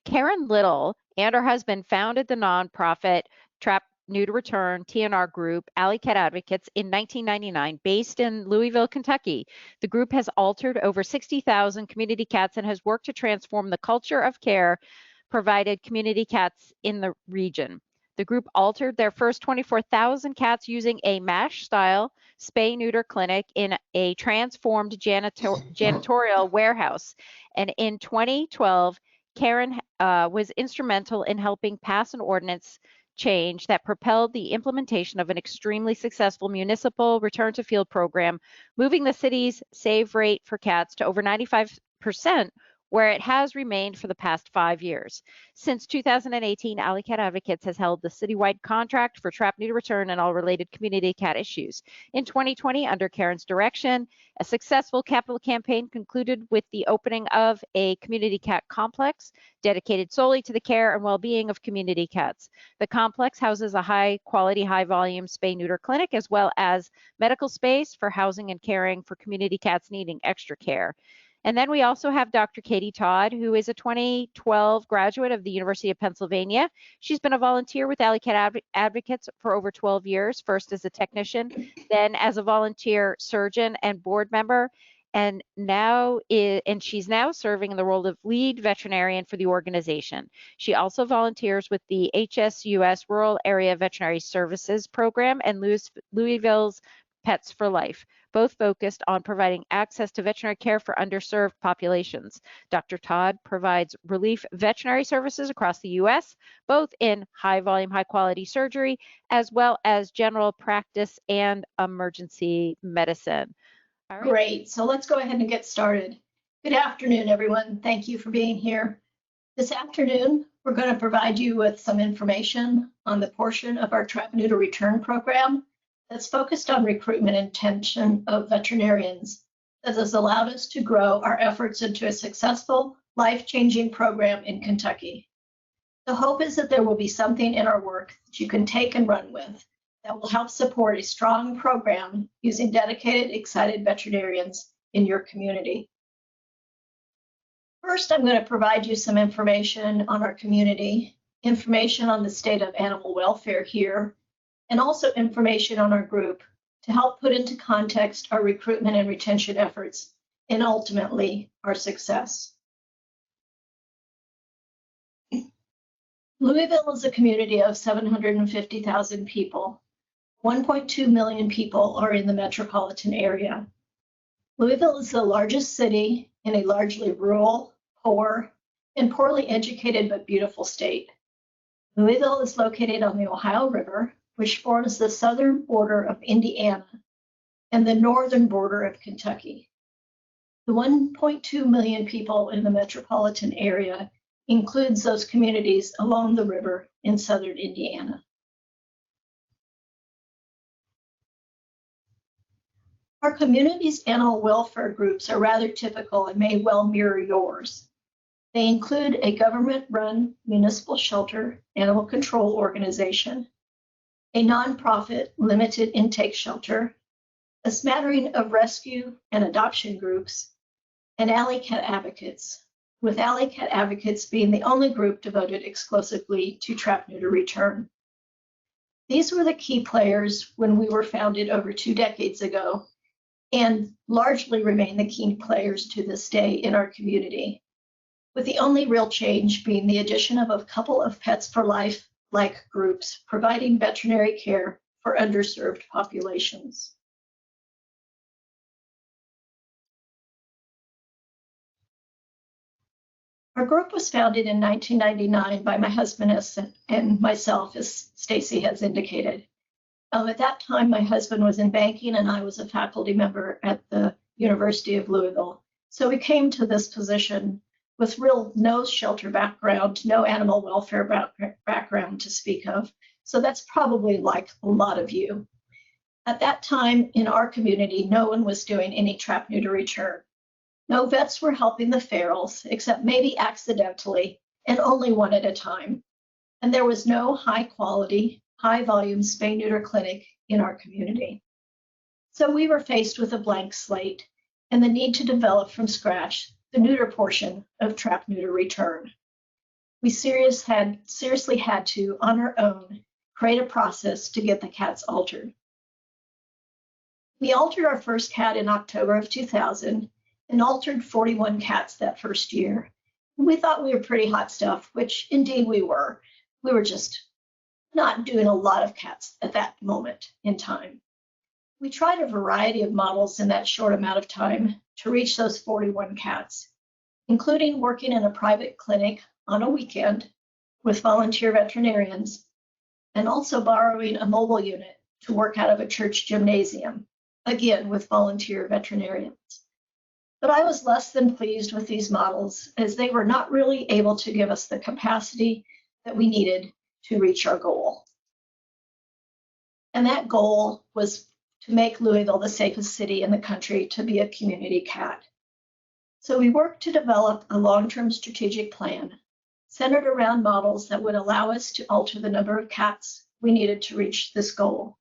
Karen Little and her husband founded the nonprofit Trap-Neuter-Return TNR group, Alley Cat Advocates, in 1999, based in Louisville, Kentucky. The group has altered over 60,000 community cats and has worked to transform the culture of care provided community cats in the region. The group altered their first 24,000 cats using a MASH-style spay-neuter clinic in a transformed janitorial warehouse. And in 2012, Karen was instrumental in helping pass an ordinance change that propelled the implementation of an extremely successful municipal return to field program, moving the city's save rate for cats to over 95%, where it has remained for the past 5 years. Since 2018, Alley Cat Advocates has held the citywide contract for Trap-Neuter-Return and all related community cat issues. In 2020, under Karen's direction, a successful capital campaign concluded with the opening of a community cat complex dedicated solely to the care and well-being of community cats. The complex houses a high-quality, high-volume spay-neuter clinic, as well as medical space for housing and caring for community cats needing extra care. And then we also have Dr. Katie Todd, who is a 2012 graduate of the University of Pennsylvania. She's been a volunteer with Alley Cat Advocates for over 12 years, first as a technician, then as a volunteer surgeon and board member, and she's now serving in the role of lead veterinarian for the organization. She also volunteers with the HSUS Rural Area Veterinary Services Program and Louisville's Pets for Life, both focused on providing access to veterinary care for underserved populations. Dr. Todd provides relief veterinary services across the U.S., both in high-volume, high-quality surgery, as well as general practice and emergency medicine. All right. Great. So let's go ahead and get started. Good afternoon, everyone. Thank you for being here. This afternoon, we're going to provide you with some information on the portion of our Trap-Neuter-Return program that's focused on recruitment and retention of veterinarians that has allowed us to grow our efforts into a successful, life-changing program in Kentucky. The hope is that there will be something in our work that you can take and run with that will help support a strong program using dedicated, excited veterinarians in your community. First, I'm going to provide you some information on our community, information on the state of animal welfare here, and also information on our group to help put into context our recruitment and retention efforts and ultimately our success. Louisville is a community of 750,000 people. 1.2 million people are in the metropolitan area. Louisville is the largest city in a largely rural, poor, and poorly educated but beautiful state. Louisville is located on the Ohio River, which forms the southern border of Indiana and the northern border of Kentucky. The 1.2 million people in the metropolitan area includes those communities along the river in southern Indiana. Our community's animal welfare groups are rather typical and may well mirror yours. They include a government-run municipal shelter animal control organization, a nonprofit limited intake shelter, a smattering of rescue and adoption groups, and Alley Cat Advocates, with Alley Cat Advocates being the only group devoted exclusively to Trap-Neuter-Return. These were the key players when we were founded over 2 decades ago, and largely remain the key players to this day in our community, with the only real change being the addition of a couple of Pets for Life-like groups providing veterinary care for underserved populations. Our group was founded in 1999 by my husband and myself, as Stacy has indicated. At that time, my husband was in banking and I was a faculty member at the University of Louisville. So we came to this position with no shelter background, no animal welfare background to speak of. So that's probably like a lot of you. At that time in our community, no one was doing any Trap-Neuter-Return. No vets were helping the ferals, except maybe accidentally, and only one at a time. And there was no high quality, high volume spay-neuter clinic in our community. So we were faced with a blank slate and the need to develop from scratch the neuter portion of Trap-Neuter-Return. we seriously had to, on our own, create a process to get the cats altered. We altered our first cat in October of 2000 and altered 41 cats that first year. We thought we were pretty hot stuff, which indeed we were. We were just not doing a lot of cats at that moment in time. We tried a variety of models in that short amount of time to reach those 41 cats, including working in a private clinic on a weekend with volunteer veterinarians, and also borrowing a mobile unit to work out of a church gymnasium, again with volunteer veterinarians. But I was less than pleased with these models, as they were not really able to give us the capacity that we needed to reach our goal. And that goal was to make Louisville the safest city in the country to be a community cat. So we worked to develop a long-term strategic plan centered around models that would allow us to alter the number of cats we needed to reach this goal.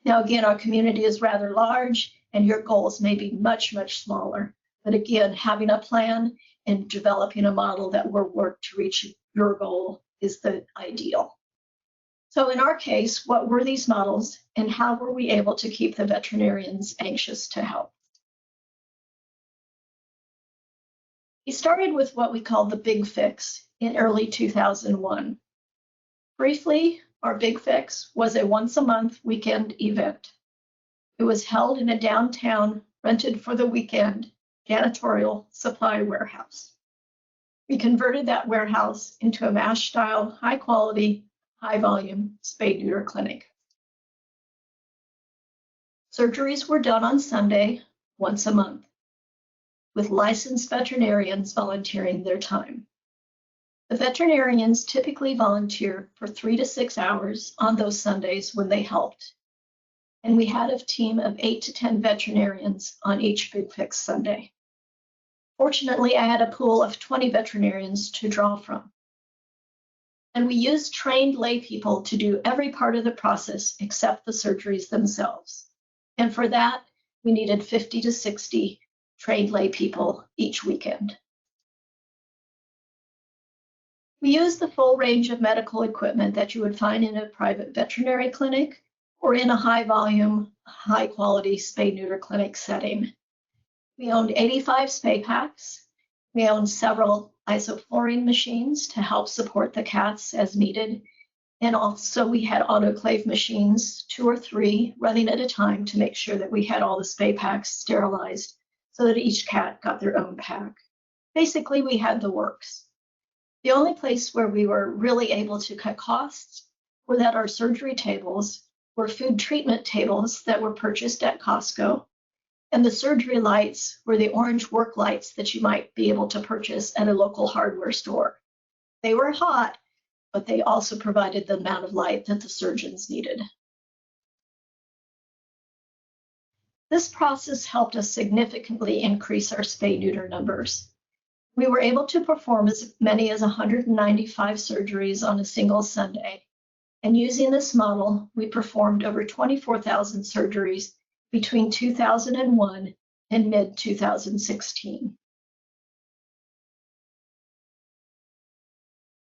Now, again, our community is rather large and your goals may be much, much smaller. But again, having a plan and developing a model that will work to reach your goal is the ideal. So in our case, what were these models and how were we able to keep the veterinarians anxious to help? We started with what we called the Big Fix in early 2001. Briefly, our Big Fix was a once-a-month weekend event. It was held in a downtown, rented for the weekend, janitorial supply warehouse. We converted that warehouse into a MASH-style, high-quality, high-volume spay-neuter clinic. Surgeries were done on Sunday, once a month, with licensed veterinarians volunteering their time. The veterinarians typically volunteer for 3 to 6 hours on those Sundays when they helped. And we had a team of 8 to 10 veterinarians on each Big Fix Sunday. Fortunately, I had a pool of 20 veterinarians to draw from. And we used trained lay people to do every part of the process except the surgeries themselves. And for that, we needed 50 to 60 trained lay people each weekend. We used the full range of medical equipment that you would find in a private veterinary clinic or in a high-volume, high-quality spay-neuter clinic setting. We owned 85 spay packs. We owned several isoflurane machines to help support the cats as needed. And also we had autoclave machines, 2 or 3, running at a time to make sure that we had all the spay packs sterilized so that each cat got their own pack. Basically, we had the works. The only place where we were really able to cut costs were that our surgery tables were food treatment tables that were purchased at Costco, and the surgery lights were the orange work lights that you might be able to purchase at a local hardware store. They were hot, but they also provided the amount of light that the surgeons needed. This process helped us significantly increase our spay-neuter numbers. We were able to perform as many as 195 surgeries on a single Sunday. And using this model, we performed over 24,000 surgeries between 2001 and mid-2016.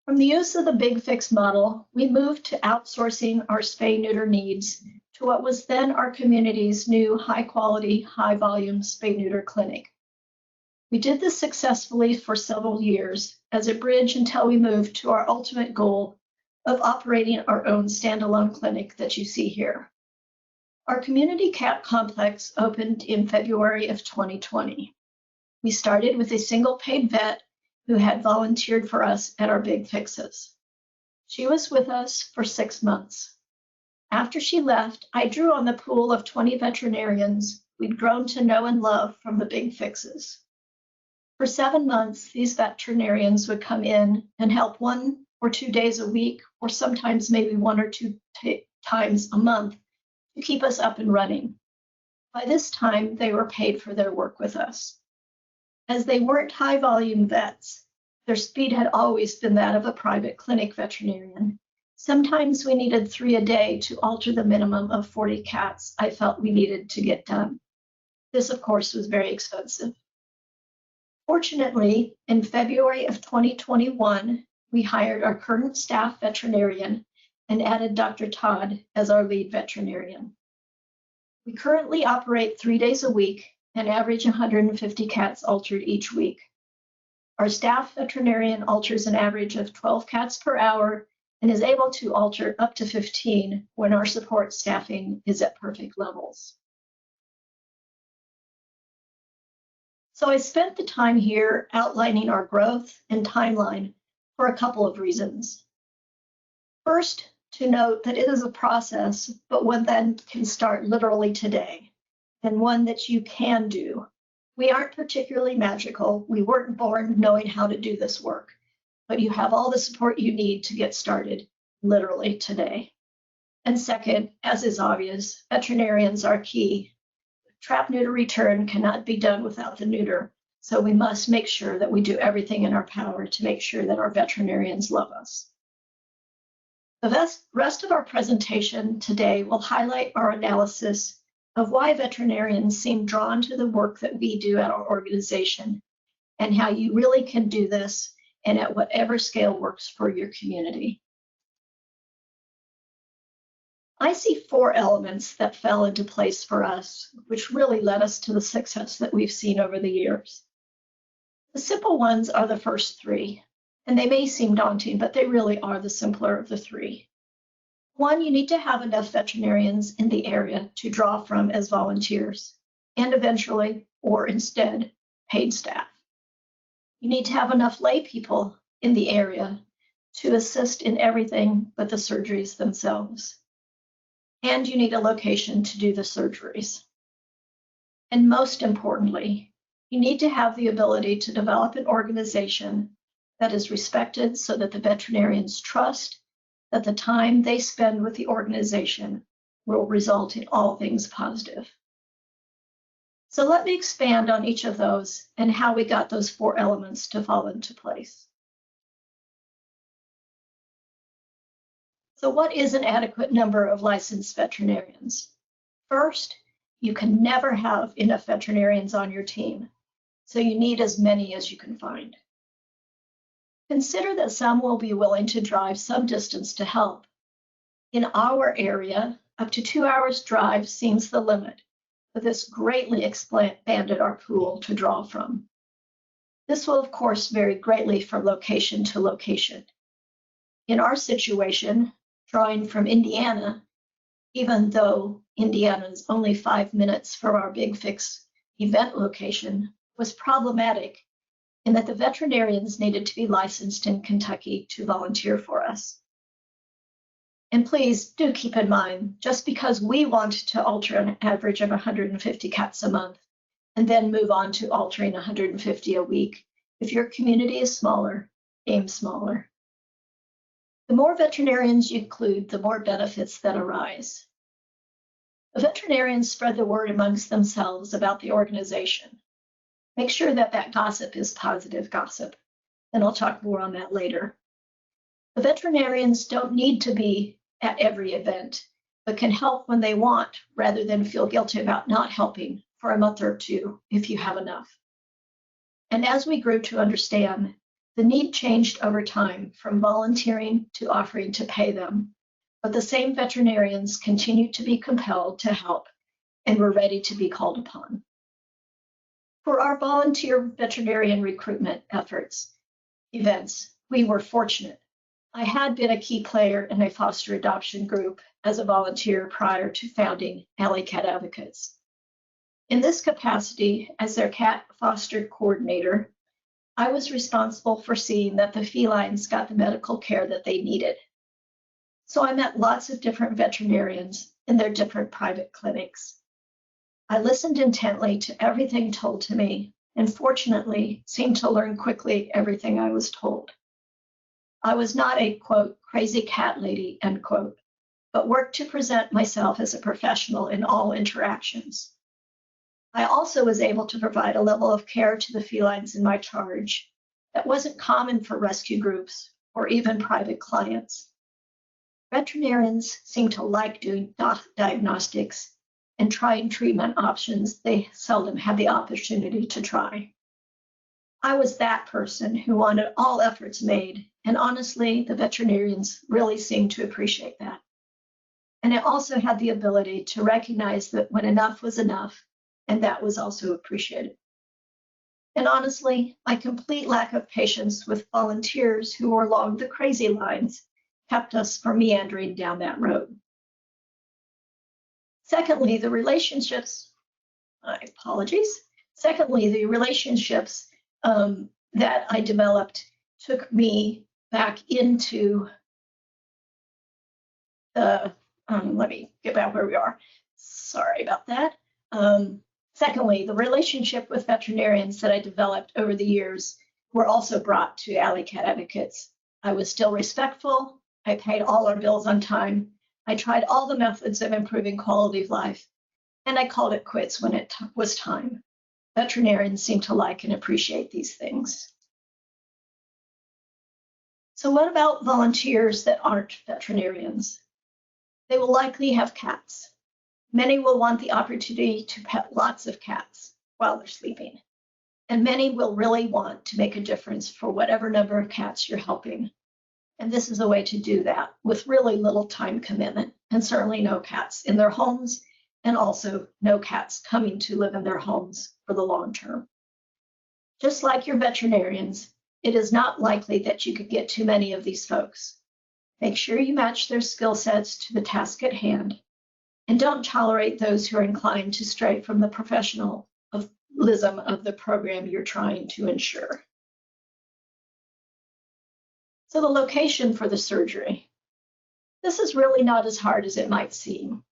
From the use of the Big Fix model, we moved to outsourcing our spay-neuter needs to what was then our community's new high-quality, high-volume spay-neuter clinic. We did this successfully for several years as a bridge until we moved to our ultimate goal of operating our own standalone clinic that you see here. Our community cat complex opened in February of 2020. We started with a single paid vet who had volunteered for us at our Big Fixes. She was with us for 6 months. After she left, I drew on the pool of 20 veterinarians we'd grown to know and love from the Big Fixes. For 7 months, these veterinarians would come in and help 1 or 2 days a week, or sometimes maybe 1 or 2 times a month to keep us up and running. By this time, they were paid for their work with us. As they weren't high-volume vets, their speed had always been that of a private clinic veterinarian. Sometimes we needed 3 a day to alter the minimum of 40 cats I felt we needed to get done. This, of course, was very expensive. Fortunately, in February of 2021, we hired our current staff veterinarian and added Dr. Todd as our lead veterinarian. We currently operate 3 days a week and average 150 cats altered each week. Our staff veterinarian alters an average of 12 cats per hour and is able to alter up to 15 when our support staffing is at perfect levels. So I spent the time here outlining our growth and timeline for a couple of reasons. First, to note that it is a process, but one that can start literally today, and one that you can do. We aren't particularly magical. We weren't born knowing how to do this work, but you have all the support you need to get started literally today. And second, as is obvious, veterinarians are key. Trap-Neuter-Return cannot be done without the neuter, so we must make sure that we do everything in our power to make sure that our veterinarians love us. The rest of our presentation today will highlight our analysis of why veterinarians seem drawn to the work that we do at our organization and how you really can do this and at whatever scale works for your community. I see 4 elements that fell into place for us, which really led us to the success that we've seen over the years. The simple ones are the first 3, and they may seem daunting, but they really are the simpler of the 3. 1, you need to have enough veterinarians in the area to draw from as volunteers, and eventually, or instead, paid staff. You need to have enough lay people in the area to assist in everything but the surgeries themselves. And you need a location to do the surgeries. And most importantly, you need to have the ability to develop an organization that is respected so that the veterinarians trust that the time they spend with the organization will result in all things positive. So let me expand on each of those and how we got those 4 elements to fall into place. So what is an adequate number of licensed veterinarians? First, you can never have enough veterinarians on your team, so you need as many as you can find. Consider that some will be willing to drive some distance to help. In our area, up to 2 hours drive seems the limit, but this greatly expanded our pool to draw from. This will, of course, vary greatly from location to location. In our situation, drawing from Indiana, even though Indiana is only 5 minutes from our Big Fix event location, was problematic in that the veterinarians needed to be licensed in Kentucky to volunteer for us. And please do keep in mind, just because we want to alter an average of 150 cats a month and then move on to altering 150 a week, if your community is smaller, aim smaller. The more veterinarians you include, the more benefits that arise. The veterinarians spread the word amongst themselves about the organization. Make sure that that gossip is positive gossip, and I'll talk more on that later. The veterinarians don't need to be at every event, but can help when they want rather than feel guilty about not helping for a month or 2 if you have enough. And as we grew to understand, the need changed over time from volunteering to offering to pay them, but the same veterinarians continued to be compelled to help and were ready to be called upon. For our volunteer veterinarian recruitment events, we were fortunate. I had been a key player in a foster adoption group as a volunteer prior to founding Alley Cat Advocates. In this capacity, as their cat foster coordinator, I was responsible for seeing that the felines got the medical care that they needed. So I met lots of different veterinarians in their different private clinics. I listened intently to everything told to me, and fortunately seemed to learn quickly everything I was told. I was not a, quote, crazy cat lady, end quote, but worked to present myself as a professional in all interactions. I also was able to provide a level of care to the felines in my charge that wasn't common for rescue groups or even private clients. Veterinarians seem to like doing diagnostics and trying treatment options they seldom had the opportunity to try. I was that person who wanted all efforts made, and honestly, the veterinarians really seemed to appreciate that. And I also had the ability to recognize that when enough was enough, and that was also appreciated. And honestly, my complete lack of patience with volunteers who were along the crazy lines kept us from meandering down that road. Secondly, the relationships that I developed took me back into the, let me get back where we are. Sorry about that. Secondly, the relationship with veterinarians that I developed over the years were also brought to Alley Cat Advocates. I was still respectful. I paid all our bills on time. I tried all the methods of improving quality of life, and I called it quits when it was time. Veterinarians seem to like and appreciate these things. So what about volunteers that aren't veterinarians? They will likely have cats. Many will want the opportunity to pet lots of cats while they're sleeping. And many will really want to make a difference for whatever number of cats you're helping. And this is a way to do that with really little time commitment, and certainly no cats in their homes, and also no cats coming to live in their homes for the long term. Just like your veterinarians, it is not likely that you could get too many of these folks. Make sure you match their skill sets to the task at hand, and don't tolerate those who are inclined to stray from the professionalism of the program you're trying to ensure. So the location for the surgery. This is really not as hard as it might seem.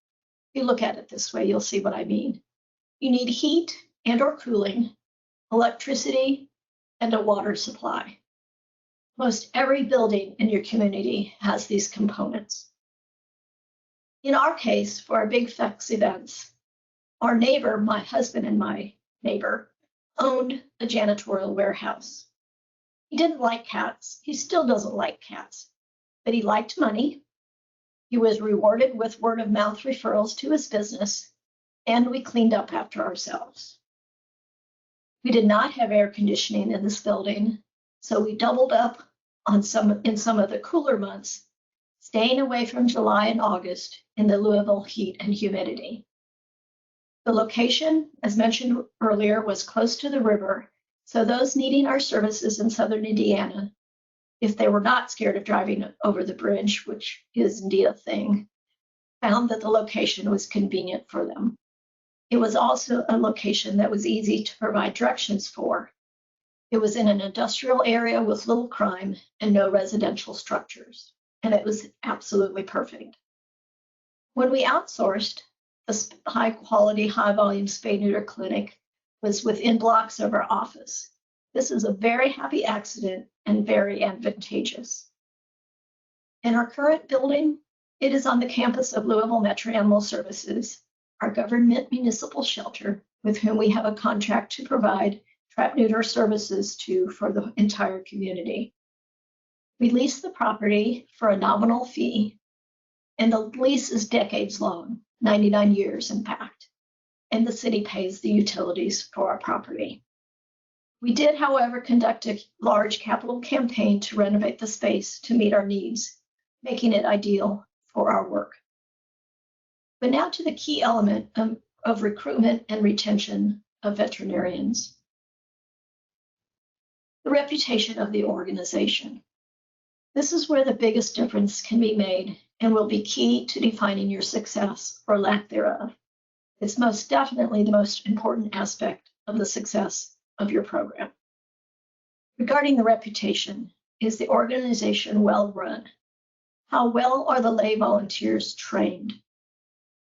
If you look at it this way, you'll see what I mean. You need heat and or cooling, electricity, and a water supply. Most every building in your community has these components. In our case, for our big FEX events, our neighbor, my husband and my neighbor, owned a janitorial warehouse. He didn't like cats. He still doesn't like cats, but he liked money. He was rewarded with word of mouth referrals to his business, and we cleaned up after ourselves. We did not have air conditioning in this building, so we doubled up in some of the cooler months, staying away from July and August in the Louisville heat and humidity. The location, as mentioned earlier, was close to the river, so those needing our services in southern Indiana, if they were not scared of driving over the bridge, which is indeed a thing, found that the location was convenient for them. It was also a location that was easy to provide directions for. It was in an industrial area with little crime and no residential structures, and it was absolutely perfect. When we outsourced, the high quality, high volume spay neuter clinic was within blocks of our office. This is a very happy accident and very advantageous. In our current building, it is on the campus of Louisville Metro Animal Services, our government municipal shelter, with whom we have a contract to provide trap-neuter services to for the entire community. We lease the property for a nominal fee, and the lease is decades long, 99 years in fact, and the city pays the utilities for our property. We did, however, conduct a large capital campaign to renovate the space to meet our needs, making it ideal for our work. But now to the key element of recruitment and retention of veterinarians. The reputation of the organization. This is where the biggest difference can be made and will be key to defining your success or lack thereof. It's most definitely the most important aspect of the success of your program. Regarding the reputation, is the organization well run? How well are the lay volunteers trained?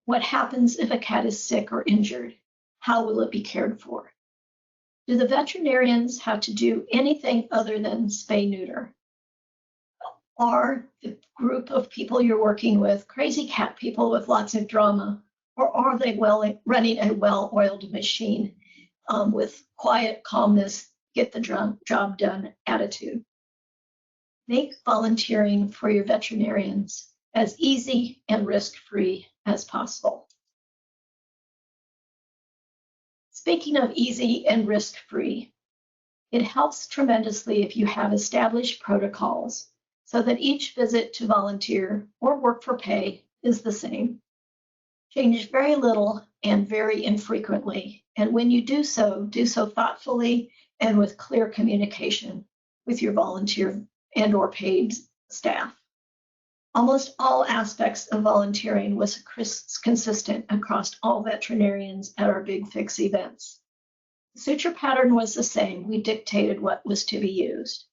What happens if a cat is sick or injured? How will it be cared for? Do the veterinarians have to do anything other than spay neuter? Are the group of people you're working with crazy cat people with lots of drama, or are they running a well-oiled machine with quiet calmness, get the job done attitude? Make volunteering for your veterinarians as easy and risk-free as possible. Speaking of easy and risk-free, It helps tremendously if you have established protocols so that each visit to volunteer or work for pay is the same. Change very little and very infrequently. And when you do so thoughtfully and with clear communication with your volunteer and or paid staff. Almost all aspects of volunteering was consistent across all veterinarians at our Big Fix events. The suture pattern was the same. We dictated what was to be used.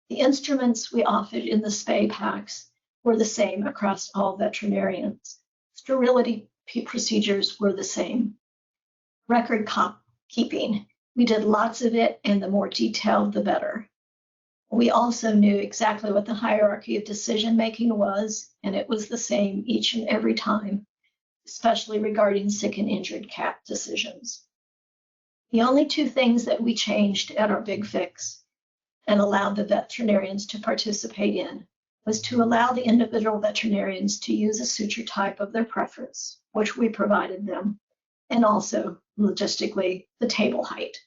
The instruments we offered in the Spay packs were the same across all veterinarians. Sterility procedures were the same. Record keeping. We did lots of it, and the more detailed, the better. We also knew exactly what the hierarchy of decision-making was, and it was the same each and every time, especially regarding sick and injured cat decisions. The only two things that we changed at our Big Fix and allowed the veterinarians to participate in was to allow the individual veterinarians to use a suture type of their preference, which we provided them, and also logistically the table height,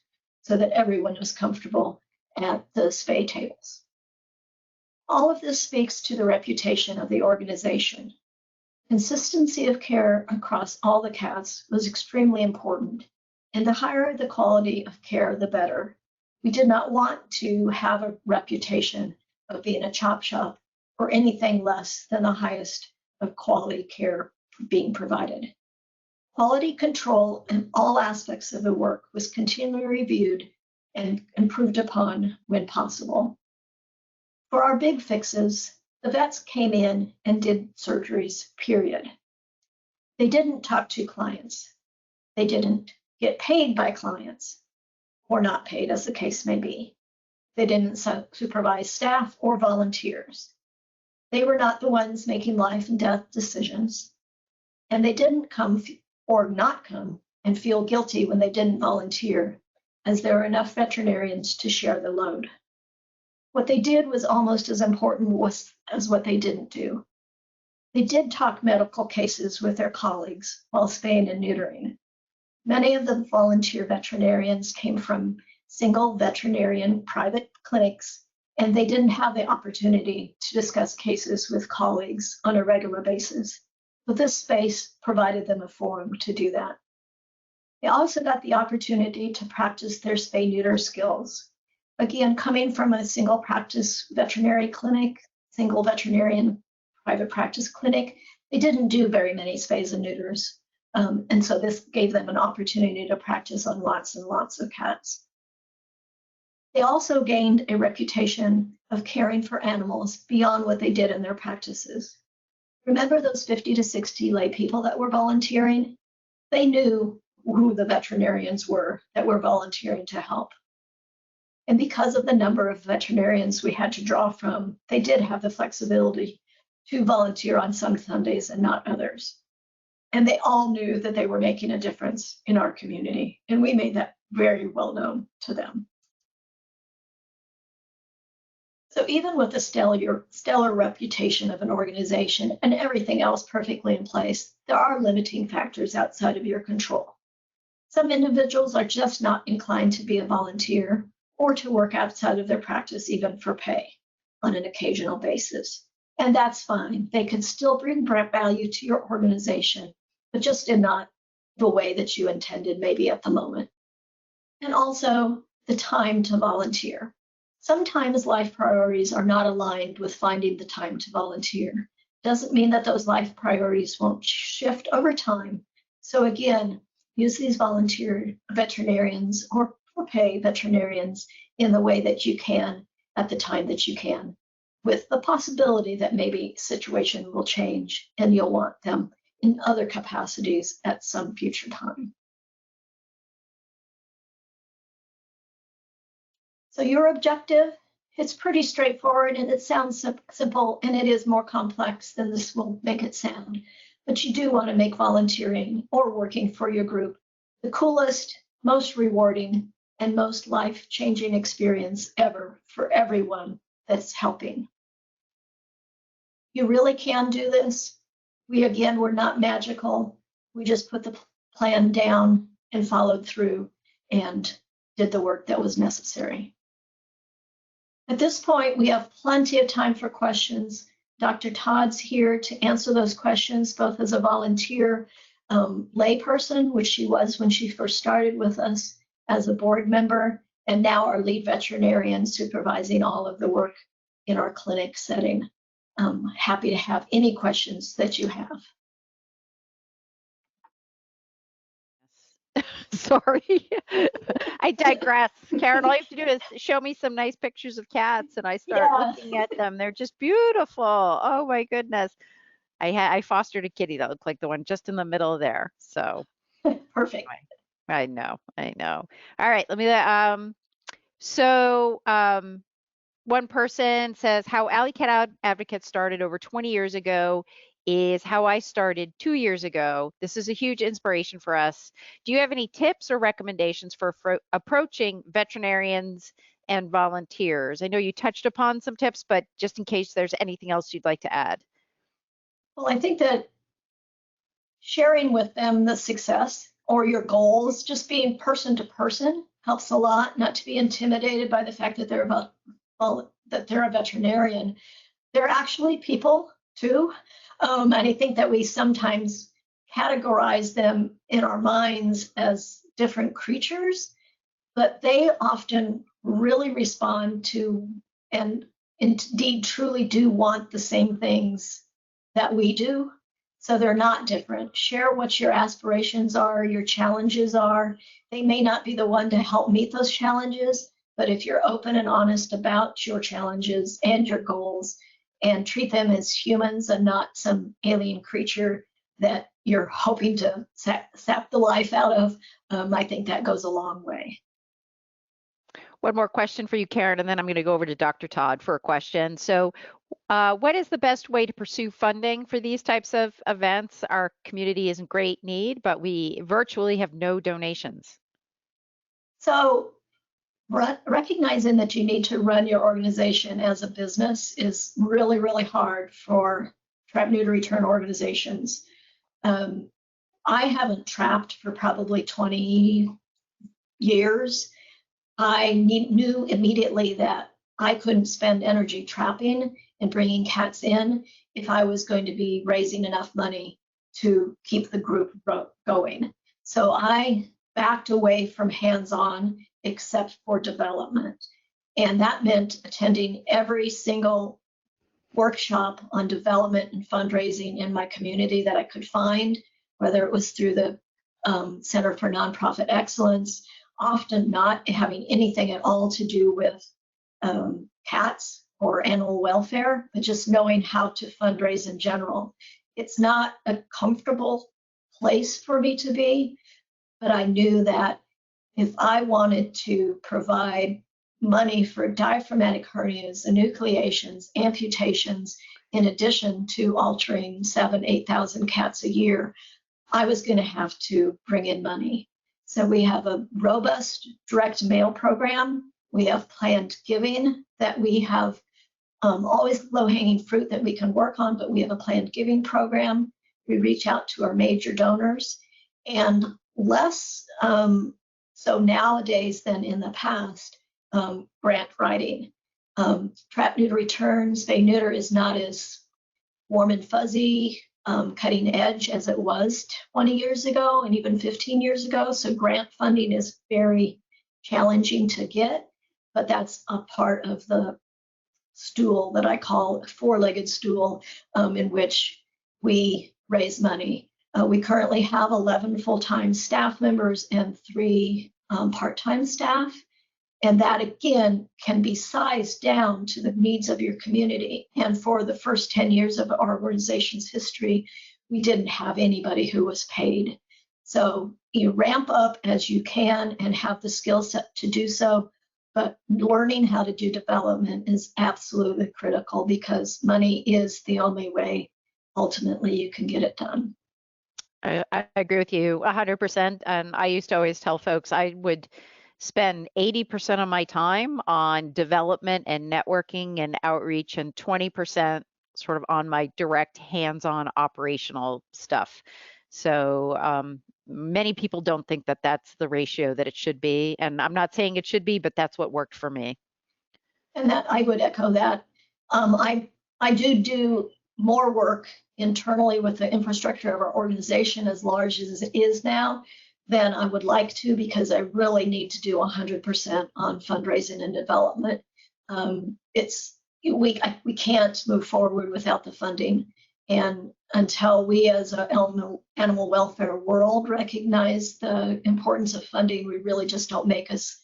so that everyone was comfortable at the Spay tables. All of this speaks to the reputation of the organization. Consistency of care across all the cats was extremely important, and the higher the quality of care, the better. We did not want to have a reputation of being a chop shop or anything less than the highest of quality care being provided. Quality control in all aspects of the work was continually reviewed and improved upon when possible. For our Big Fixes, the vets came in and did surgeries, period. They didn't talk to clients. They didn't get paid by clients, or not paid, as the case may be. They didn't supervise staff or volunteers. They were not the ones making life and death decisions. And they didn't come or not come and feel guilty when they didn't volunteer, as there were enough veterinarians to share the load. What they did was almost as important as what they didn't do. They did talk medical cases with their colleagues while spaying and neutering. Many of the volunteer veterinarians came from single veterinarian private clinics, and they didn't have the opportunity to discuss cases with colleagues on a regular basis. But this space provided them a forum to do that. They also got the opportunity to practice their spay-neuter skills. Again, coming from a single practice veterinary clinic, single veterinarian private practice clinic, they didn't do very many spays and neuters. And so this gave them an opportunity to practice on lots and lots of cats. They also gained a reputation of caring for animals beyond what they did in their practices. Remember those 50 to 60 lay people that were volunteering? They knew who the veterinarians were that were volunteering to help. And because of the number of veterinarians we had to draw from, they did have the flexibility to volunteer on some Sundays and not others. And they all knew that they were making a difference in our community, and we made that very well known to them. So even with the stellar reputation of an organization and everything else perfectly in place, there are limiting factors outside of your control. Some individuals are just not inclined to be a volunteer or to work outside of their practice even for pay on an occasional basis. And that's fine. They can still bring value to your organization, but just in not the way that you intended maybe at the moment. And also the time to volunteer. Sometimes life priorities are not aligned with finding the time to volunteer. Doesn't mean that those life priorities won't shift over time. So again, use these volunteer veterinarians or pay veterinarians in the way that you can at the time that you can, with the possibility that maybe situation will change and you'll want them in other capacities at some future time. So your objective, it's pretty straightforward and it sounds simple, and it is more complex than this will make it sound. But you do want to make volunteering or working for your group the coolest, most rewarding, and most life-changing experience ever for everyone that's helping. You really can do this. Again, we're not magical. We just put the plan down and followed through and did the work that was necessary. At this point, we have plenty of time for questions. Dr. Todd's here to answer those questions, both as a volunteer layperson, which she was when she first started with us, as a board member, and now our lead veterinarian supervising all of the work in our clinic setting. I'm happy to have any questions that you have. Sorry, I digress. Karen, all you have to do is show me some nice pictures of cats and I start looking at them. They're just beautiful. Oh my goodness. I fostered a kitty that looked like the one just in the middle there. So perfect. I know. All right, let me one person says how Alley Cat Advocates started over 20 years ago is how I started 2 years ago. This is a huge inspiration for us. Do you have any tips or recommendations for approaching veterinarians and volunteers? I know you touched upon some tips, but just in case there's anything else you'd like to add. Well, I think that sharing with them the success or your goals, just being person to person helps a lot, not to be intimidated by the fact that they're a veterinarian. They're actually people too. And I think that we sometimes categorize them in our minds as different creatures, but they often really respond to and indeed truly do want the same things that we do. So they're not different. Share what your aspirations are, your challenges are. They may not be the one to help meet those challenges, but if you're open and honest about your challenges and your goals and treat them as humans and not some alien creature that you're hoping to sap the life out of, I think that goes a long way. One more question for you, Karen, and then I'm going to go over to Dr. Todd for a question. So what is the best way to pursue funding for these types of events? Our community is in great need, but we virtually have no donations. So recognizing that you need to run your organization as a business is really, really hard for Trap-Neuter-Return organizations. I haven't trapped for probably 20 years. I knew immediately that I couldn't spend energy trapping and bringing cats in if I was going to be raising enough money to keep the group going. So I backed away from hands-on except for development. And that meant attending every single workshop on development and fundraising in my community that I could find, whether it was through the Center for Nonprofit Excellence, often not having anything at all to do with cats or animal welfare, but just knowing how to fundraise in general. It's not a comfortable place for me to be, but I knew that if I wanted to provide money for diaphragmatic hernias, enucleations, amputations, in addition to altering 7,000 to 8,000 cats a year, I was going to have to bring in money. So we have a robust direct mail program. We have planned giving that we have always low-hanging fruit that we can work on, but we have a planned giving program. We reach out to our major donors, and less so nowadays than in the past, grant writing. Trap-Neuter-Return, Spay-Neuter is not as warm and fuzzy, cutting edge as it was 20 years ago and even 15 years ago. So grant funding is very challenging to get, but that's a part of the stool that I call a four-legged stool in which we raise money. We currently have 11 full-time staff members and 3 part-time staff. And that, again, can be sized down to the needs of your community. And for the first 10 years of our organization's history, we didn't have anybody who was paid. So you ramp up as you can and have the skill set to do so. But learning how to do development is absolutely critical because money is the only way ultimately you can get it done. I agree with you 100%. And I used to always tell folks I would spend 80% of my time on development and networking and outreach and 20% sort of on my direct hands-on operational stuff. So many people don't think that that's the ratio that it should be. And I'm not saying it should be, but that's what worked for me. And that I would echo that. I do more work internally with the infrastructure of our organization, as large as it is now, than I would like to, because I really need to do 100% on fundraising and development. We can't move forward without the funding. And until we as an animal welfare world recognize the importance of funding, we really just don't make as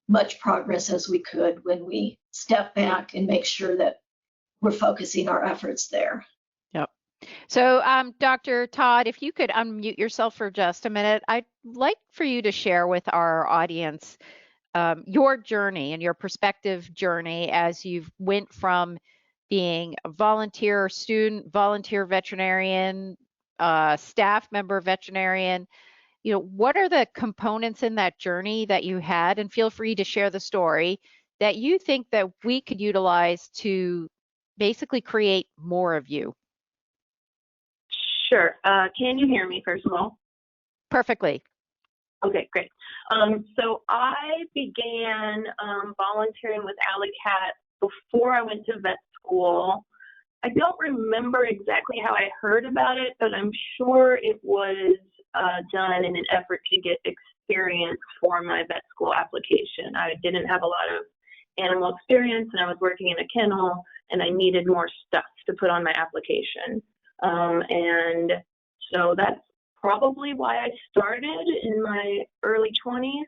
much progress as we could when we step back and make sure that we're focusing our efforts there. Yep. So, Dr. Todd, if you could unmute yourself for just a minute, I'd like for you to share with our audience your journey and your perspective journey as you've went from being a volunteer student, volunteer veterinarian, staff member veterinarian. You know, what are the components in that journey that you had? And feel free to share the story that you think that we could utilize to basically create more of you. Sure. Can you hear me, first of all? Perfectly. Okay, great. So I began volunteering with Alley Cat before I went to vet school. I don't remember exactly how I heard about it, but I'm sure it was done in an effort to get experience for my vet school application. I didn't have a lot of animal experience, and I was working in a kennel, and I needed more stuff to put on my application. And so that's probably why I started in my early 20s.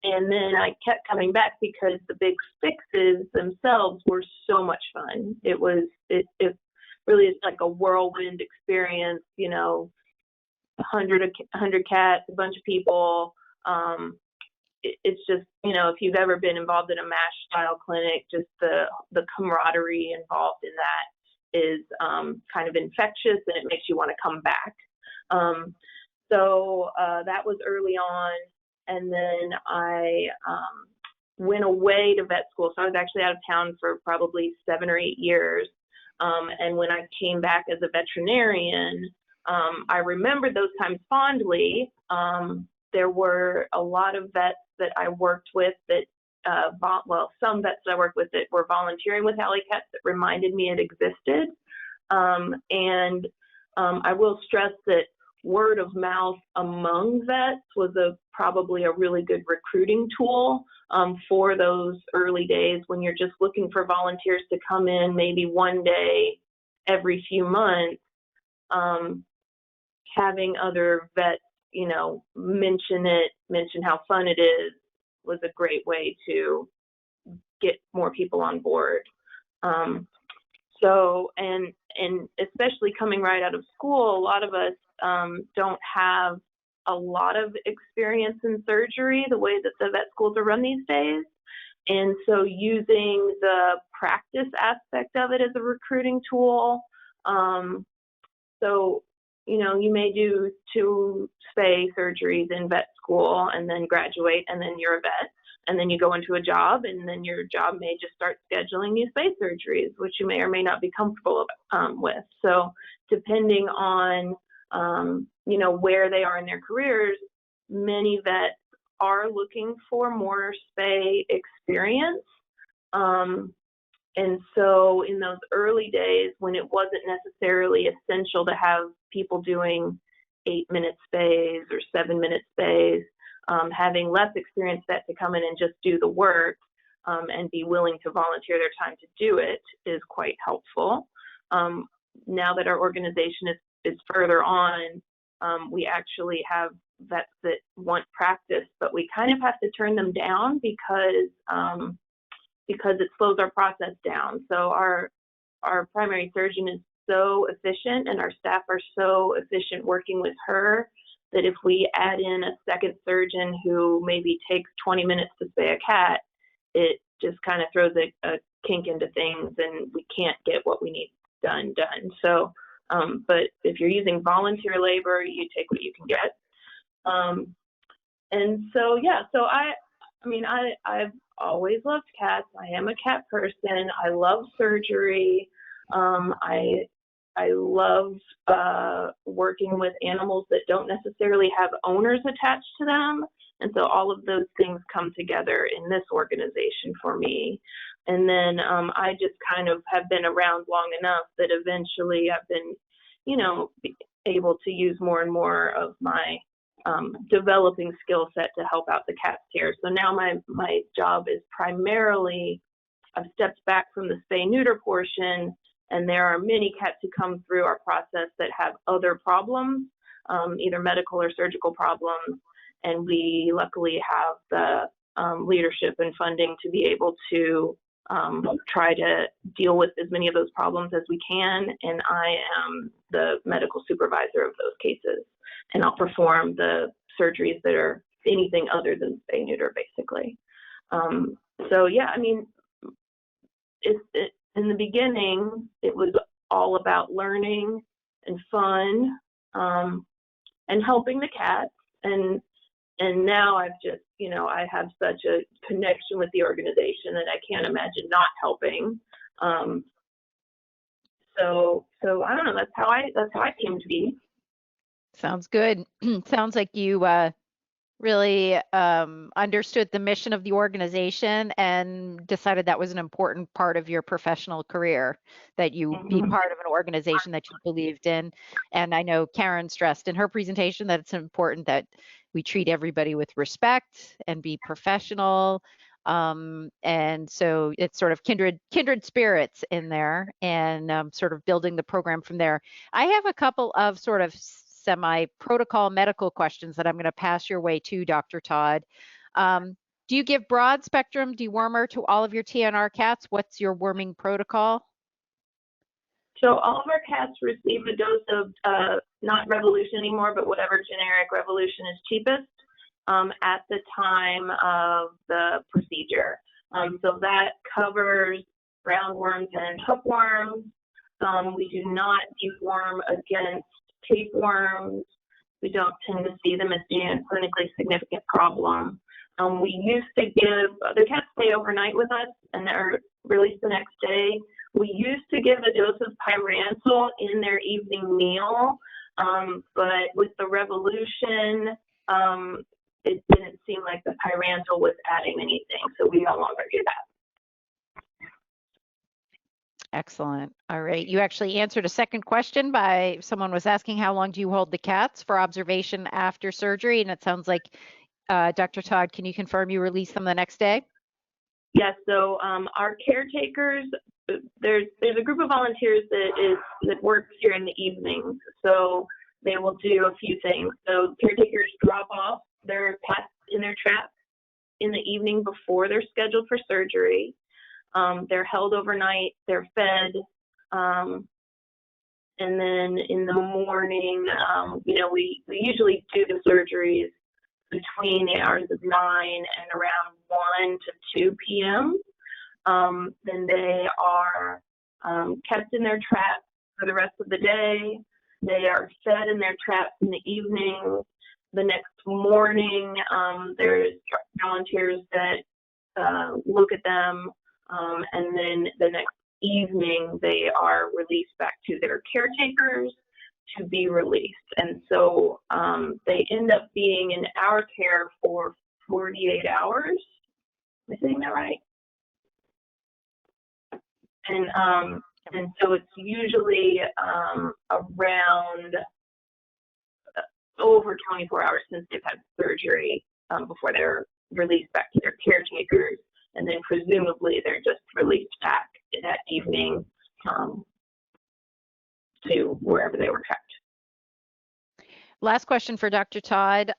And then I kept coming back because the big fixes themselves were so much fun. It really is like a whirlwind experience, you know, 100 cats, a bunch of people. It's just, you know, if you've ever been involved in a MASH style clinic, just the camaraderie involved in that is kind of infectious, and it makes you want to come back. So that was early on. And then I went away to vet school. So I was actually out of town for probably 7 or 8 years. And when I came back as a veterinarian, I remember those times fondly. There were a lot of vets that I worked with that, some vets that I worked with that were volunteering with Alley Cats that reminded me it existed. And I will stress that word of mouth among vets was probably a really good recruiting tool for those early days when you're just looking for volunteers to come in maybe one day every few months. Having other vets, you know, mention how fun it is was a great way to get more people on board. So, and especially coming right out of school, a lot of us don't have a lot of experience in surgery the way that the vet schools are run these days. And so using the practice aspect of it as a recruiting tool. So, you know, you may do 2 spay surgeries in vet school and then graduate, and then you're a vet. And then you go into a job, and then your job may just start scheduling you spay surgeries, which you may or may not be comfortable with. So depending on, you know, where they are in their careers, many vets are looking for more spay experience. And so in those early days when it wasn't necessarily essential to have people doing 8-minute spays or 7-minute spays, having less experienced vets to come in and just do the work and be willing to volunteer their time to do it is quite helpful. Now that our organization is further on, we actually have vets that want practice, but we kind of have to turn them down because it slows our process down. So our primary surgeon is so efficient, and our staff are so efficient working with her, that if we add in a second surgeon who maybe takes 20 minutes to spay a cat, it just kind of throws a kink into things, and we can't get what we need done. So, but if you're using volunteer labor, you take what you can get. And so, yeah, so I've always loved cats. I am a cat person. I love surgery. I love working with animals that don't necessarily have owners attached to them. And so all of those things come together in this organization for me. And then I just kind of have been around long enough that eventually I've been, you know, able to use more and more of my developing skill set to help out the cats here. So now my job is primarily, I've stepped back from the spay-neuter portion, and there are many cats who come through our process that have other problems, either medical or surgical problems, and we luckily have the leadership and funding to be able to try to deal with as many of those problems as we can, and I am the medical supervisor of those cases, and I'll perform the surgeries that are anything other than spay-neuter, basically. So yeah, I mean, in the beginning, it was all about learning and fun and helping the cats, and now I've just, you know, I have such a connection with the organization that I can't imagine not helping. So I don't know. That's how I came to be. Sounds good. Sounds like you really understood the mission of the organization and decided that was an important part of your professional career, that you be part of an organization that you believed in. And I know Karen stressed in her presentation that it's important that we treat everybody with respect and be professional. And so it's sort of kindred spirits in there, and sort of building the program from there. I have a couple of sort of semi-protocol medical questions that I'm going to pass your way to Dr. Todd. Do you give broad spectrum dewormer to all of your TNR cats? What's your worming protocol? So all of our cats receive a dose of not Revolution anymore, but whatever generic Revolution is cheapest at the time of the procedure. So that covers roundworms and hookworms. We do not deworm against tapeworms. We don't tend to see them as being a clinically significant problem. We used to give, the cats stay overnight with us and they're released the next day. We used to give a dose of pyrantel in their evening meal, but with the Revolution, it didn't seem like the pyrantel was adding anything, so we no longer do that. Excellent. All right. You actually answered a second question by someone was asking how long do you hold the cats for observation after surgery? And it sounds like, Dr. Todd, can you confirm you release them the next day? Yes. So our caretakers, there's a group of volunteers that works here in the evenings. So they will do a few things. So caretakers drop off their pets in their trap in the evening before they're scheduled for surgery. They're held overnight, they're fed, and then in the morning, you know, we usually do the surgeries between the hours of 9 and around 1 to 2 p.m. Then they are kept in their trap for the rest of the day. They are fed in their traps in the evening. The next morning, there's volunteers that look at them. And then the next evening, they are released back to their caretakers to be released. And so they end up being in our care for 48 hours. Am I saying that right? And so it's usually around over 24 hours since they've had surgery before they're released back to their caretakers. And then presumably they're just released back that evening to wherever they were kept. Last question for Dr. Todd.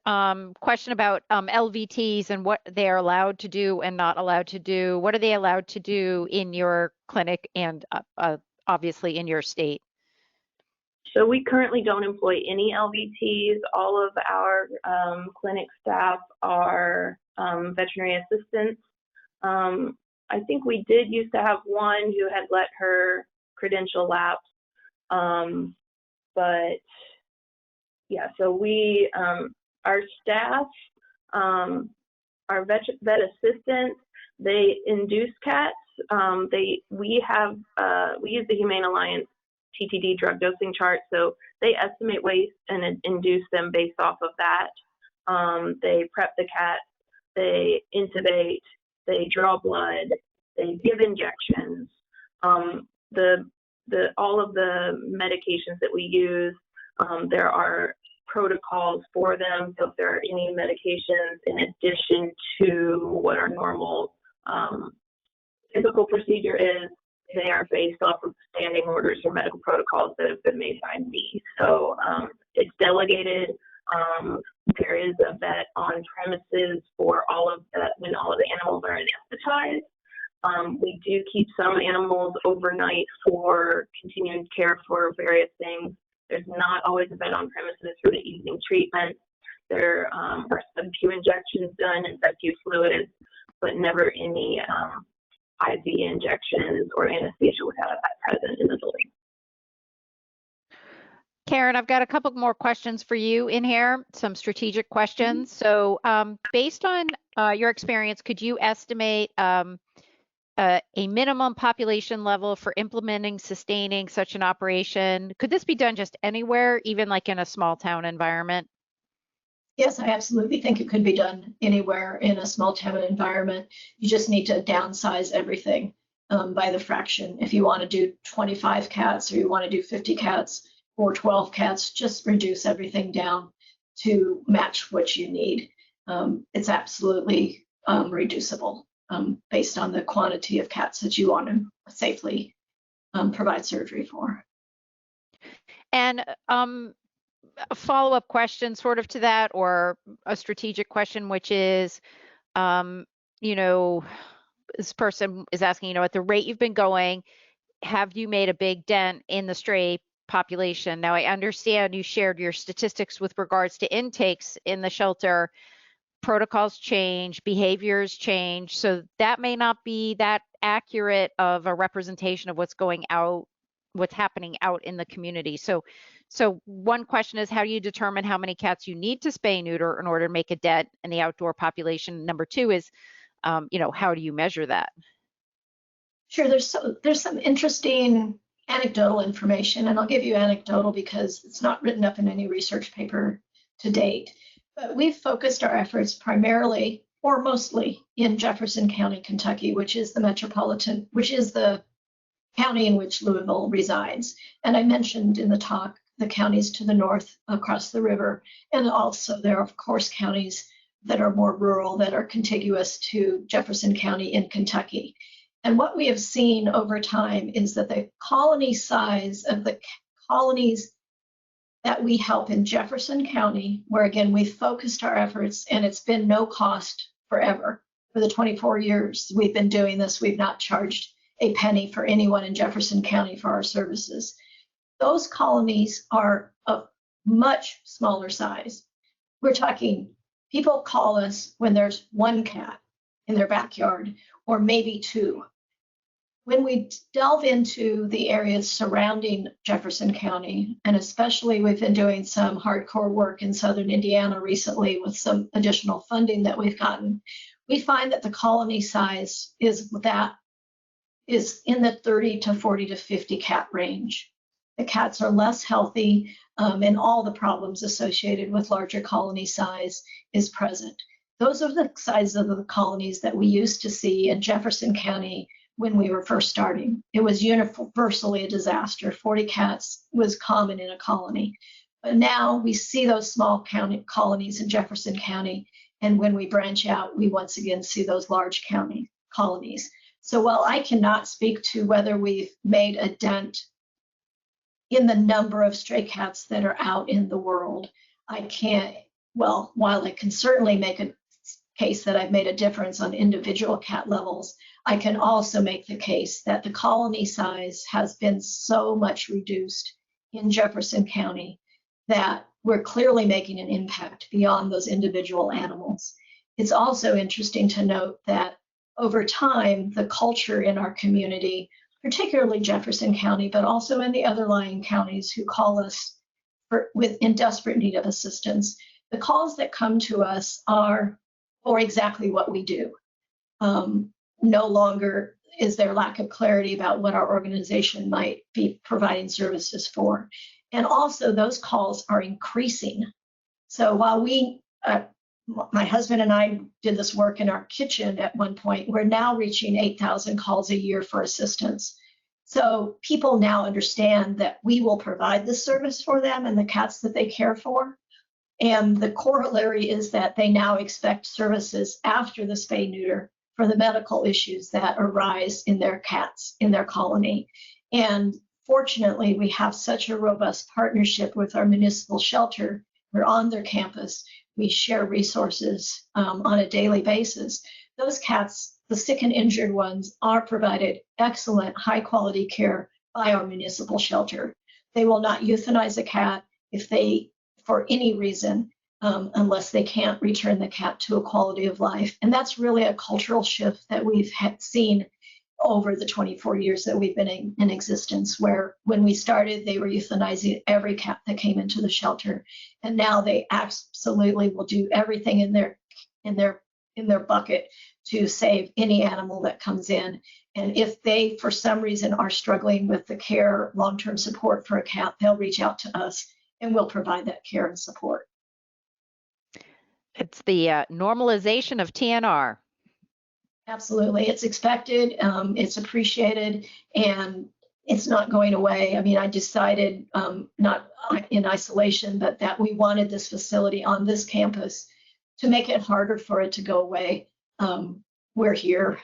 Question about LVTs and what they are allowed to do and not allowed to do. What are they allowed to do in your clinic and obviously in your state? So we currently don't employ any LVTs. All of our clinic staff are veterinary assistants. I think we did used to have one who had let her credential lapse, but yeah, so we, our staff, our vet assistants, they induce cats. We use the Humane Alliance TTD drug dosing chart, so they estimate waste and induce them based off of that. They prep the cat, they intubate, they draw blood, they give injections. All of the medications that we use, there are protocols for them. So if there are any medications in addition to what our normal typical procedure is, they are based off of standing orders or medical protocols that have been made by me. So it's delegated. There is a vet on premises for all of that when all of the animals are anesthetized. We do keep some animals overnight for continuing care for various things. There's not always a vet on premises for the evening treatment. There are sub-Q injections done and sub-Q fluids, but never any IV injections or anesthesia without a vet present in the building. Karen, I've got a couple more questions for you in here, some strategic questions. So based on your experience, could you estimate a minimum population level for implementing, sustaining such an operation? Could this be done just anywhere, even like in a small town environment? Yes, I absolutely think it could be done anywhere in a small town environment. You just need to downsize everything by the fraction. If you want to do 25 cats or you want to do 50 cats or 12 cats, just reduce everything down to match what you need. It's absolutely reducible based on the quantity of cats that you want to safely provide surgery for. And a follow-up question sort of to that, or a strategic question, which is, you know, this person is asking, you know, at the rate you've been going, have you made a big dent in the stray population? Now, I understand you shared your statistics with regards to intakes in the shelter. Protocols change, behaviors change, so that may not be that accurate of a representation of what's going out, what's happening out in the community. So one question is, how do you determine how many cats you need to spay neuter in order to make a dent in the outdoor population? Number two is, you know, how do you measure that? Sure, there's some interesting anecdotal information, and I'll give you anecdotal because it's not written up in any research paper to date. But we've focused our efforts primarily or mostly in Jefferson County, Kentucky, which is the county in which Louisville resides. And I mentioned in the talk the counties to the north across the river, and also there are, of course, counties that are more rural that are contiguous to Jefferson County in Kentucky. And what we have seen over time is that the colony size of the colonies that we help in Jefferson County, where again, we've focused our efforts and it's been no cost forever. For the 24 years we've been doing this, we've not charged a penny for anyone in Jefferson County for our services. Those colonies are of much smaller size. We're talking, people call us when there's one cat in their backyard or maybe two. When we delve into the areas surrounding Jefferson County, and especially we've been doing some hardcore work in southern Indiana recently with some additional funding that we've gotten, we find that the colony size is in the 30 to 40 to 50 cat range. The cats are less healthy, and all the problems associated with larger colony size is present. Those are the sizes of the colonies that we used to see in Jefferson County when we were first starting. It was universally a disaster. 40 cats was common in a colony. But now we see those small county colonies in Jefferson County, and when we branch out, we once again see those large county colonies. So while I cannot speak to whether we've made a dent in the number of stray cats that are out in the world, while I can certainly make a case that I've made a difference on individual cat levels, I can also make the case that the colony size has been so much reduced in Jefferson County that we're clearly making an impact beyond those individual animals. It's also interesting to note that over time, the culture in our community, particularly Jefferson County, but also in the other lying counties who call us in desperate need of assistance, the calls that come to us are for exactly what we do. No longer is there lack of clarity about what our organization might be providing services for. And also those calls are increasing. So while we my husband and I did this work in our kitchen at one point. We're now reaching 8,000 calls a year for assistance. So people now understand that we will provide this service for them and the cats that they care for. And the corollary is that they now expect services after the spay neuter for the medical issues that arise in their cats, in their colony. And fortunately, we have such a robust partnership with our municipal shelter. We're on their campus. We share resources on a daily basis. Those cats, the sick and injured ones, are provided excellent, high quality care by our municipal shelter. They will not euthanize a cat if they, for any reason, unless they can't return the cat to a quality of life. And that's really a cultural shift that we've seen over the 24 years that we've been in existence, where when we started, they were euthanizing every cat that came into the shelter. And now they absolutely will do everything in their bucket to save any animal that comes in. And if they, for some reason, are struggling with the care, long-term support for a cat, they'll reach out to us and we'll provide that care and support. It's the normalization of TNR. Absolutely. It's expected, it's appreciated, and it's not going away. I mean, I decided, not in isolation, but that we wanted this facility on this campus to make it harder for it to go away. We're here,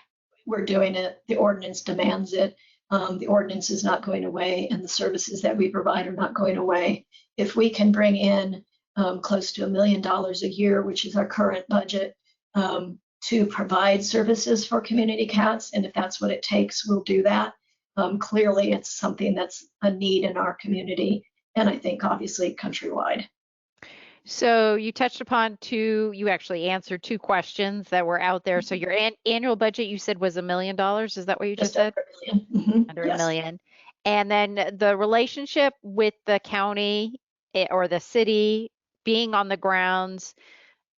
we're doing it, the ordinance demands it. The ordinance is not going away, and the services that we provide are not going away. If we can bring in close to $1 million a year, which is our current budget, to provide services for community cats, and if that's what it takes, we'll do that. Clearly, it's something that's a need in our community, and I think obviously countrywide. So you touched upon you actually answered two questions that were out there. So your annual budget, you said, was $1 million. Is that what you just said? Under $1 million. Under $1 million. And then the relationship with the county or the city being on the grounds,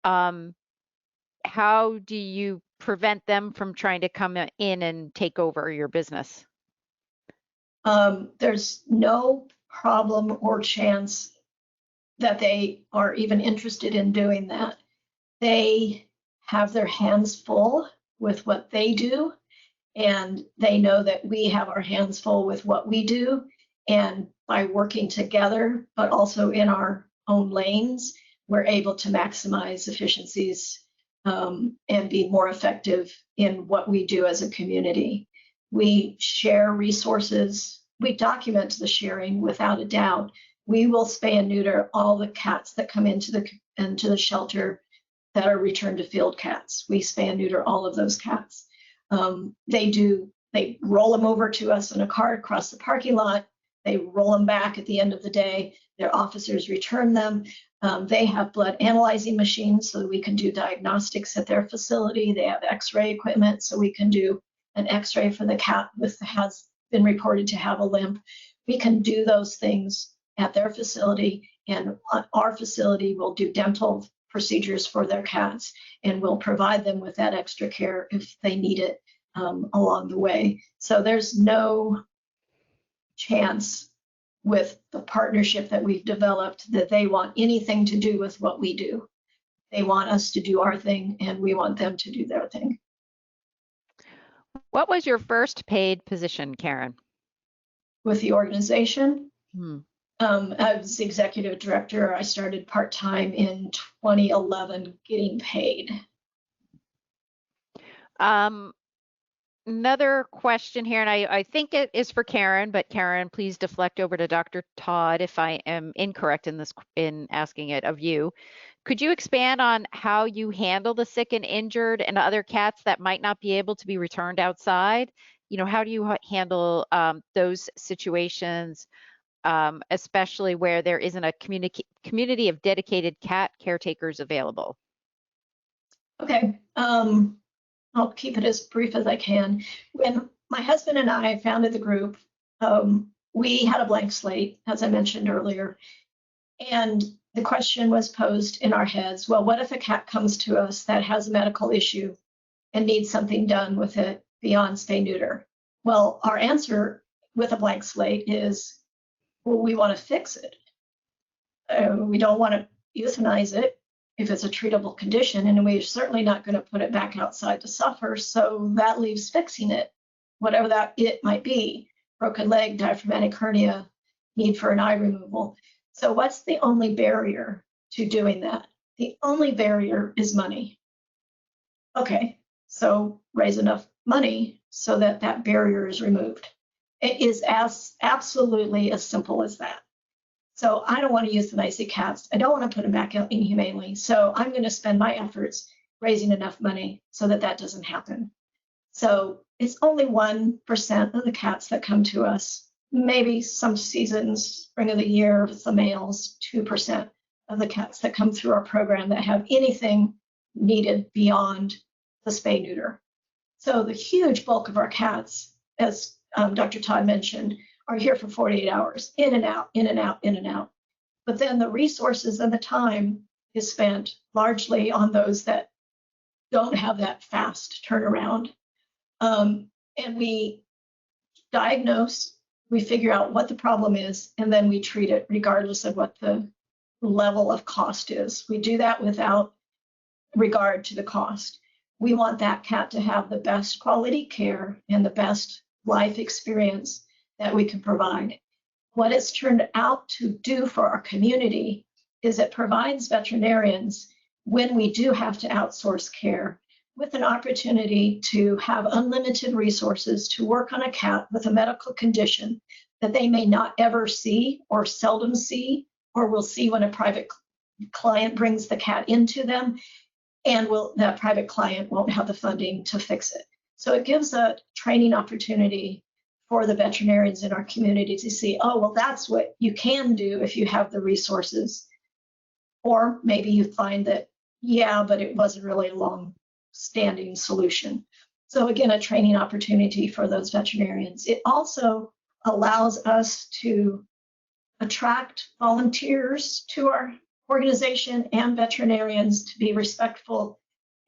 how do you prevent them from trying to come in and take over your business? There's no problem or chance that they are even interested in doing that. They have their hands full with what they do, and they know that we have our hands full with what we do. And by working together, but also in our own lanes, we're able to maximize efficiencies and be more effective in what we do as a community. We share resources. We document the sharing without a doubt. We will spay and neuter all the cats that come into the shelter that are returned to field cats. We spay and neuter all of those cats. They roll them over to us in a cart across the parking lot. They roll them back at the end of the day. Their officers return them. They have blood analyzing machines so that we can do diagnostics at their facility. They have x-ray equipment so we can do an x-ray for the cat that has been reported to have a limp. We can do those things at their facility, and our facility will do dental procedures for their cats, and we'll provide them with that extra care if they need it along the way. So there's no chance with the partnership that we've developed that they want anything to do with what we do. They want us to do our thing, and we want them to do their thing. What was your first paid position, Karen? With the organization? I was the executive director. I started part-time in 2011, getting paid. Another question here, and I think it is for Karen, but Karen, please deflect over to Dr. Todd if I am incorrect in asking it of you. Could you expand on how you handle the sick and injured and other cats that might not be able to be returned outside? You know, how do you handle those situations, especially where there isn't a community of dedicated cat caretakers available? Okay. I'll keep it as brief as I can. When my husband and I founded the group, we had a blank slate, as I mentioned earlier. And the question was posed in our heads, well, what if a cat comes to us that has a medical issue and needs something done with it beyond spay neuter? Well, our answer with a blank slate is, well, we want to fix it. We don't want to euthanize it. if it's a treatable condition, and we're certainly not going to put it back outside to suffer. So that leaves fixing it, whatever that it might be, broken leg, diaphragmatic hernia, need for an eye removal. So what's the only barrier to doing that? The only barrier is money. Okay, so raise enough money so that that barrier is removed. It is absolutely as simple as that. So I don't want to euthanize cats. I don't want to put them back out inhumanely. So I'm going to spend my efforts raising enough money so that that doesn't happen. So it's only 1% of the cats that come to us. Maybe some seasons, spring of the year, with the males, 2% of the cats that come through our program that have anything needed beyond the spay neuter. So the huge bulk of our cats, as Dr. Todd mentioned, are here for 48 hours, in and out, in and out, in and out. But then the resources and the time is spent largely on those that don't have that fast turnaround. And we diagnose, we figure out what the problem is, and then we treat it regardless of what the level of cost is. We do that without regard to the cost. We want that cat to have the best quality care and the best life experience that we can provide. What it's turned out to do for our community is it provides veterinarians, when we do have to outsource care, with an opportunity to have unlimited resources to work on a cat with a medical condition that they may not ever see or seldom see, or will see when a private client brings the cat into them, and that private client won't have the funding to fix it. So it gives a training opportunity for the veterinarians in our community to see, oh, well, that's what you can do if you have the resources. Or maybe you find that, yeah, but it wasn't really a long-standing solution. So again, a training opportunity for those veterinarians. It also allows us to attract volunteers to our organization and veterinarians to be respectful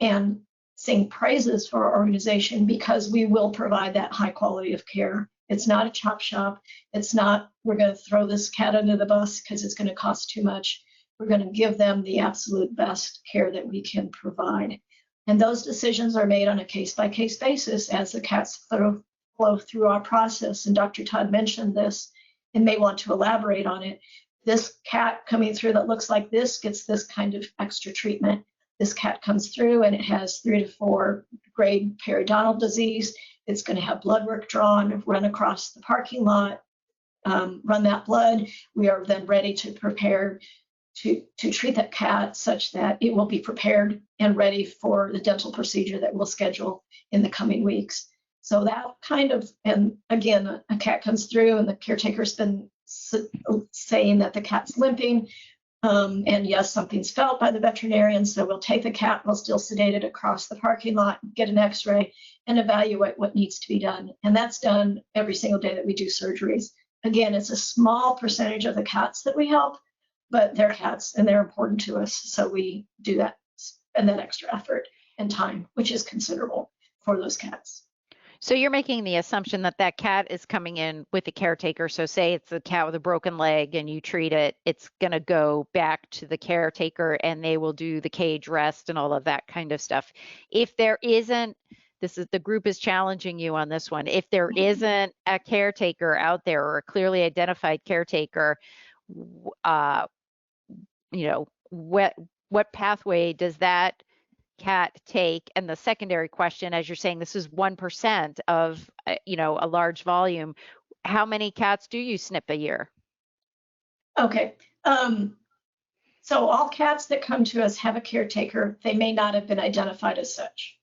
and sing praises for our organization, because we will provide that high quality of care. It's not a chop shop. It's not, we're going to throw this cat under the bus because it's going to cost too much. We're going to give them the absolute best care that we can provide. And those decisions are made on a case-by-case basis as the cats flow through our process. And Dr. Todd mentioned this and may want to elaborate on it. This cat coming through that looks like this gets this kind of extra treatment. This cat comes through and it has 3 to 4 grade periodontal disease. It's going to have blood work drawn, run across the parking lot, run that blood. We are then ready to prepare to treat that cat such that it will be prepared and ready for the dental procedure that we'll schedule in the coming weeks. So that kind of, and again, a cat comes through and the caretaker's been saying that the cat's limping. And yes, something's felt by the veterinarian, so we'll take the cat while still sedated across the parking lot, get an x-ray, and evaluate what needs to be done. And that's done every single day that we do surgeries. Again, it's a small percentage of the cats that we help, but they're cats and they're important to us. So we do that, spend that extra effort and time, which is considerable for those cats. So you're making the assumption that that cat is coming in with the caretaker. So say it's a cat with a broken leg and you treat it, it's going to go back to the caretaker and they will do the cage rest and all of that kind of stuff. If there isn't, the group is challenging you on this one. If there isn't a caretaker out there or a clearly identified caretaker, what pathway does that cat take? And the secondary question, as you're saying, this is 1% of a large volume. How many cats do you snip a year? Okay. So all cats that come to us have a caretaker. They may not have been identified as such.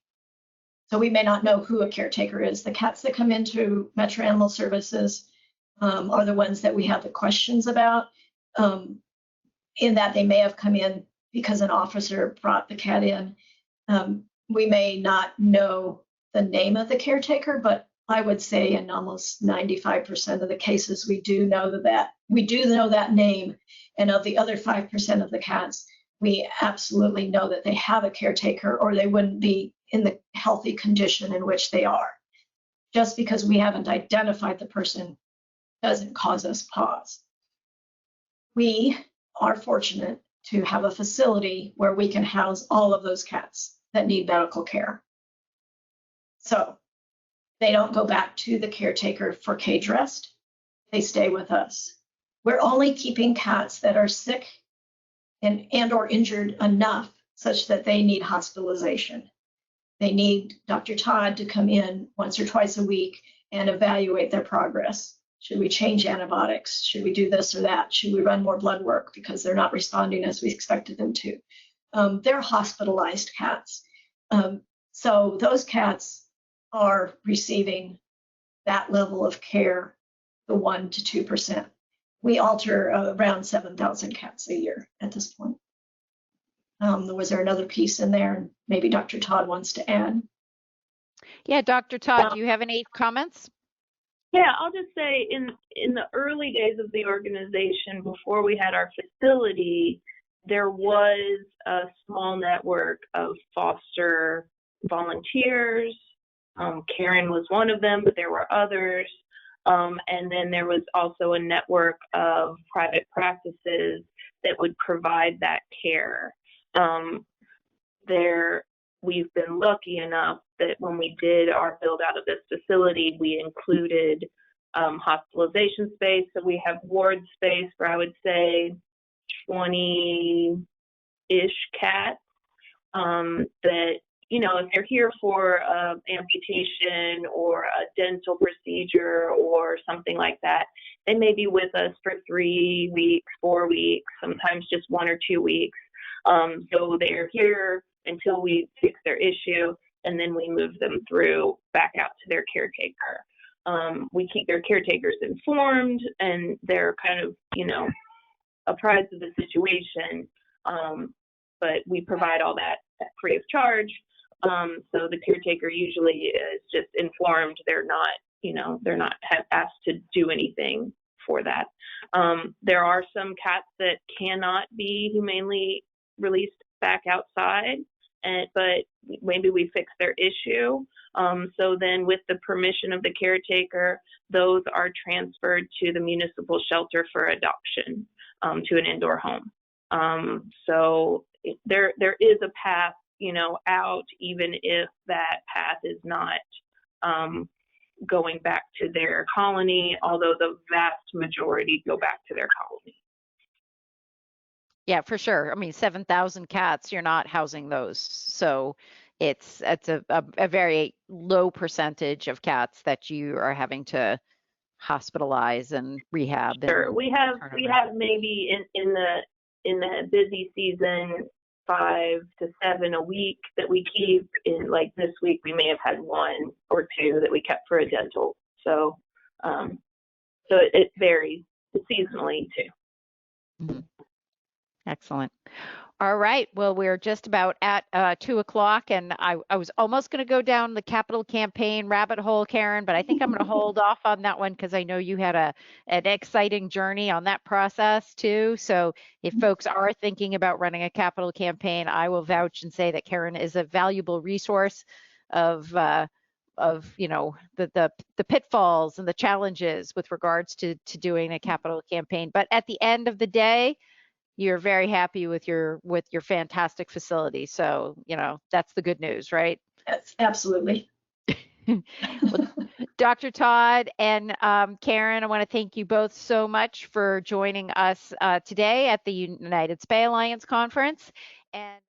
So we may not know who a caretaker is. The cats that come into Metro Animal Services are the ones that we have the questions about, in that they may have come in because an officer brought the cat in. We may not know the name of the caretaker, but I would say in almost 95% of the cases, we do know that name. And of the other 5% of the cats, we absolutely know that they have a caretaker, or they wouldn't be in the healthy condition in which they are. Just because we haven't identified the person doesn't cause us pause. We are fortunate to have a facility where we can house all of those cats that need medical care. So they don't go back to the caretaker for cage rest. They stay with us. We're only keeping cats that are sick and or injured enough such that they need hospitalization. They need Dr. Todd to come in once or twice a week and evaluate their progress. Should we change antibiotics? Should we do this or that? Should we run more blood work because they're not responding as we expected them to? They're hospitalized cats. So those cats are receiving that level of care, the 1% to 2%. We alter around 7,000 cats a year at this point. Was there another piece in there? Maybe Dr. Todd wants to add. Yeah, Dr. Todd, do you have any comments? Yeah, I'll just say in the early days of the organization, before we had our facility, there was a small network of foster volunteers. Karen was one of them, but there were others. And then there was also a network of private practices that would provide that care. We've been lucky enough that when we did our build out of this facility, we included hospitalization space. So we have ward space for, I would say, 20-ish cats that, if they're here for amputation or a dental procedure or something like that, they may be with us for 3 weeks, 4 weeks, sometimes just 1 or 2 weeks. So they're here until we fix their issue, and then we move them through back out to their caretaker. We keep their caretakers informed, and they're kind of, apprised of the situation. But we provide all that free of charge. So the caretaker usually is just informed. They're not asked to do anything for that. There are some cats that cannot be humanely released back outside, but maybe we fix their issue. So then with the permission of the caretaker, those are transferred to the municipal shelter for adoption, to an indoor home. So there is a path, out, even if that path is not going back to their colony, although the vast majority go back to their colony. Yeah, for sure. I mean, 7,000 cats, you're not housing those. So it's a very low percentage of cats that you are having to hospitalize and rehab. Sure. And we have maybe in the busy season 5 to 7 a week that we keep. In like this week, we may have had 1 or 2 that we kept for a dental. So it varies seasonally too. Mm-hmm. Excellent. All right. Well, we're just about at 2 o'clock, and I was almost going to go down the capital campaign rabbit hole, Karen, but I think I'm going to hold off on that one because I know you had an exciting journey on that process too. So if folks are thinking about running a capital campaign, I will vouch and say that Karen is a valuable resource of the pitfalls and the challenges with regards to doing a capital campaign. But at the end of the day, you're very happy with your fantastic facility. So, that's the good news, right? Yes, absolutely. Well, Dr. Todd and Karen, I want to thank you both so much for joining us today at the United Spay Alliance Conference. And